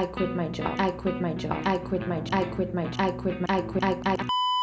I quit my job. I quit my job. I quit my I quit my I quit my I quit I.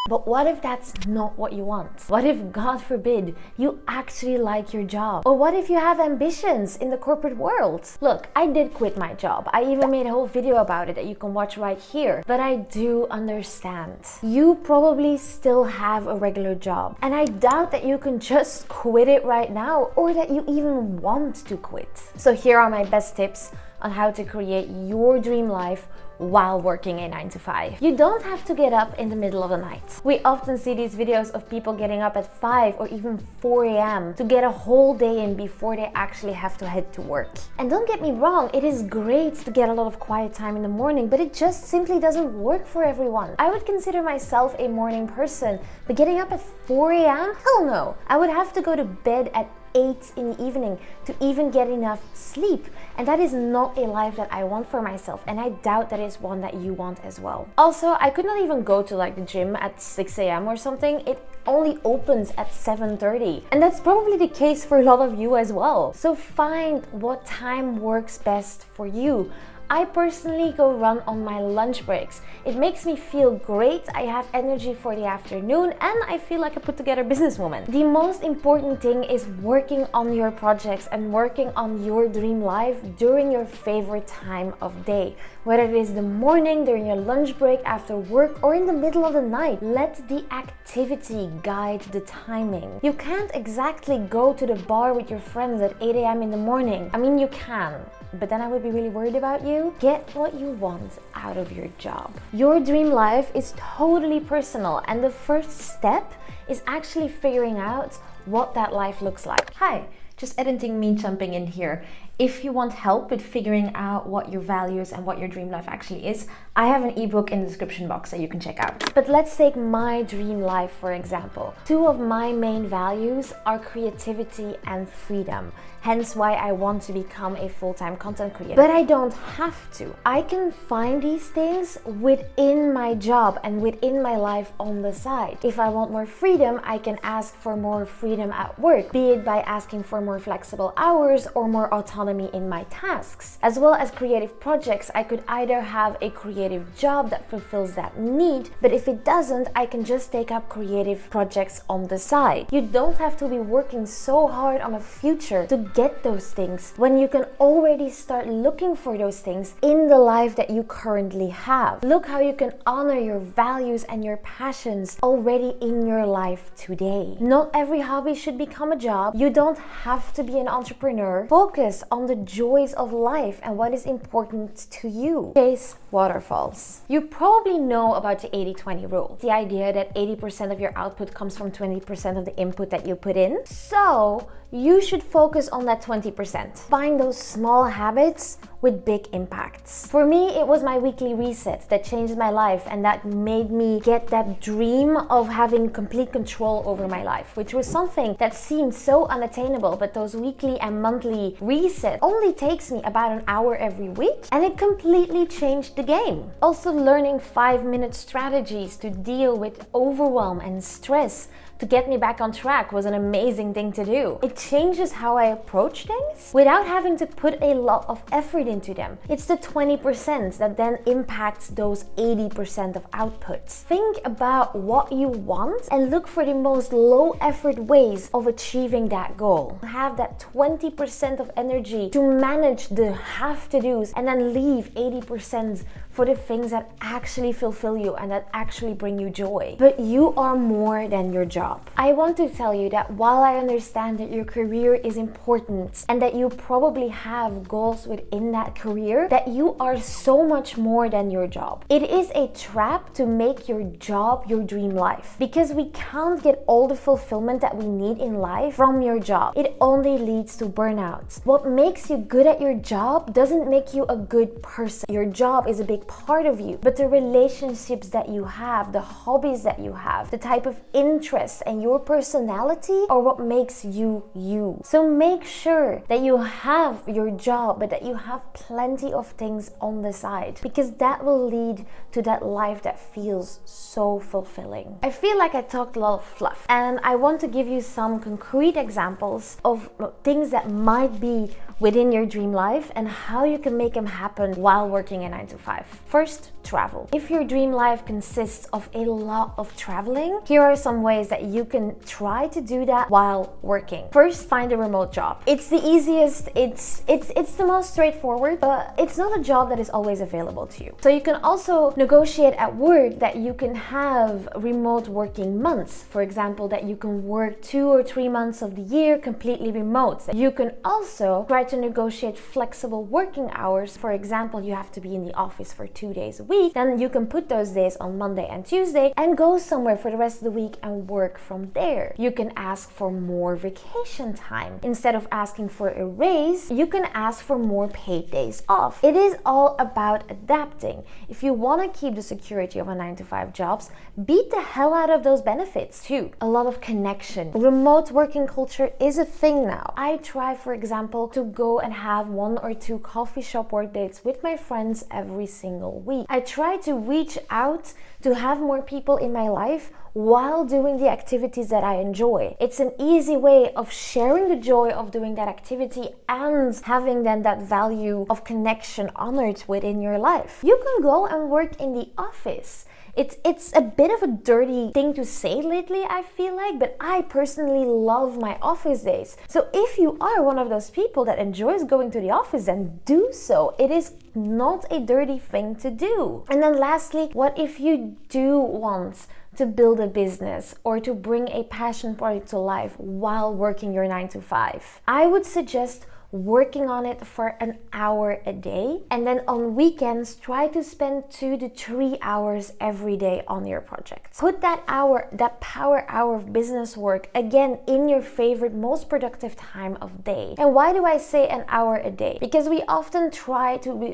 But what if that's not what you want? What if, God forbid, you actually like your job? Or what if you have ambitions in the corporate world? Look, I did quit my job. I even made a whole video about it that you can watch right here. But I do understand. You probably still have a regular job. And I doubt that you can just quit it right now or that you even want to quit. So here are my best tips on how to create your dream life while working a 9 to 5. You don't have to get up in the middle of the night. We often see these videos of people getting up at 5 or even 4 a.m. to get a whole day in before they actually have to head to work. And don't get me wrong, it is great to get a lot of quiet time in the morning, but it just simply doesn't work for everyone. I would consider myself a morning person, but getting up at 4 a.m? Hell no. I would have to go to bed at 8 in the evening to even get enough sleep, and that is not a life that I want for myself, and I doubt that is one that you want as well. Also, I could not even go to like the gym at 6 a.m. or something. It only opens at 7:30, and that's probably the case for a lot of you as well. So find what time works best for you. I personally go run on my lunch breaks. It makes me feel great, I have energy for the afternoon, and I feel like a put together businesswoman. The most important thing is working on your projects and working on your dream life during your favorite time of day. Whether it is the morning, during your lunch break, after work, or in the middle of the night. Let the activity guide the timing. You can't exactly go to the bar with your friends at 8 a.m. in the morning. I mean, you can, but then I would be really worried about you. Get what you want out of your job. Your dream life is totally personal, and the first step is actually figuring out what that life looks like. Hi, just editing me jumping in here. If you want help with figuring out what your values and what your dream life actually is, I have an ebook in the description box that you can check out. But let's take my dream life for example. Two of my main values are creativity and freedom. Hence why I want to become a full-time content creator. But I don't have to. I can find these things within my job and within my life on the side. If I want more freedom, I can ask for more freedom at work, be it by asking for more flexible hours or more autonomy in my tasks. As well as creative projects, I could either have a creative job that fulfills that need, but if it doesn't, I can just take up creative projects on the side. You don't have to be working so hard on a future to get those things when you can already start looking for those things in the life that you currently have. Look how you can honor your values and your passions already in your life today. Not every hobby should become a job. You don't have to be an entrepreneur. Focus on the joys of life and what is important to you. Chase waterfalls. You probably know about the 80-20 rule. The idea that 80% of your output comes from 20% of the input that you put in. So you should focus on that 20%. Find those small habits with big impacts. For me, it was my weekly reset that changed my life and that made me get that dream of having complete control over my life, which was something that seemed so unattainable, but those weekly and monthly resets only takes me about an hour every week, and it completely changed the game. Also, learning 5-minute strategies to deal with overwhelm and stress to get me back on track was an amazing thing to do. It changes how I approach things without having to put a lot of effort into them. It's the 20% that then impacts those 80% of output. Think about what you want and look for the most low effort ways of achieving that goal. Have that 20% of energy to manage the have to do's and then leave 80% for the things that actually fulfill you and that actually bring you joy. But you are more than your job. I want to tell you that while I understand that your career is important and that you probably have goals within that career, that you are so much more than your job. It is a trap to make your job your dream life, because we can't get all the fulfillment that we need in life from your job. It only leads to burnout. What makes you good at your job doesn't make you a good person. Your job is a big part of you, but the relationships that you have, the hobbies that you have, the type of interests interests and your personality are what makes you you. So make sure that you have your job, but that you have plenty of things on the side, because that will lead to that life that feels so fulfilling. I feel like I talked a lot of fluff, and I want to give you some concrete examples of things that might be within your dream life and how you can make them happen while working a 9 to 5. First, travel. If your dream life consists of a lot of traveling, here are some ways that you can try to do that while working. First, find a remote job. It's the easiest, it's the most straightforward, but it's not a job that is always available to you. So you can also negotiate at work that you can have remote working months. For example, that you can work 2 or 3 months of the year completely remote. You can also try to negotiate flexible working hours. For example, you have to be in the office for 2 days a week, then you can put those days on Monday and Tuesday and go somewhere for the rest of the week and work from there. You can ask for more vacation time. Instead of asking for a raise, you can ask for more paid days off. It is all about adapting. If you want to keep the security of a 9 to 5 jobs, beat the hell out of those benefits too. A lot of connection. Remote working culture is a thing now. I try, for example, to go and have 1 or 2 coffee shop work dates with my friends every single week. I try to reach out to have more people in my life while doing the activities that I enjoy. It's an easy way of sharing the joy of doing that activity and having then that value of connection honored within your life. You can go and work in the office. It's a bit of a dirty thing to say lately, I feel like, but I personally love my office days. So if you are one of those people that enjoys going to the office, then do so. It is not a dirty thing to do. And then lastly, what if you do want to build a business or to bring a passion project to life while working your 9 to 5? I would suggest working on it for an hour a day, and then on weekends try to spend 2 to 3 hours every day on your project. Put that power hour of business work again in your favorite, most productive time of day. And why do I say an hour a day? Because we often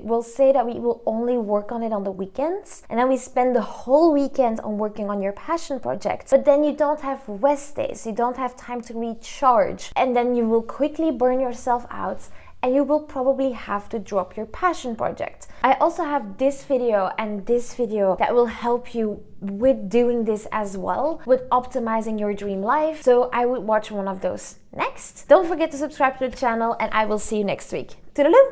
we'll say that we will only work on it on the weekends, and then we spend the whole weekend on working on your passion project, but then you don't have rest days, you don't have time to recharge, and then you will quickly burn yourself out, and you will probably have to drop your passion project. I also have this video and this video that will help you with doing this as well, with optimizing your dream life. So I would watch one of those next. Don't forget to subscribe to the channel, and I will see you next week. Toodaloo!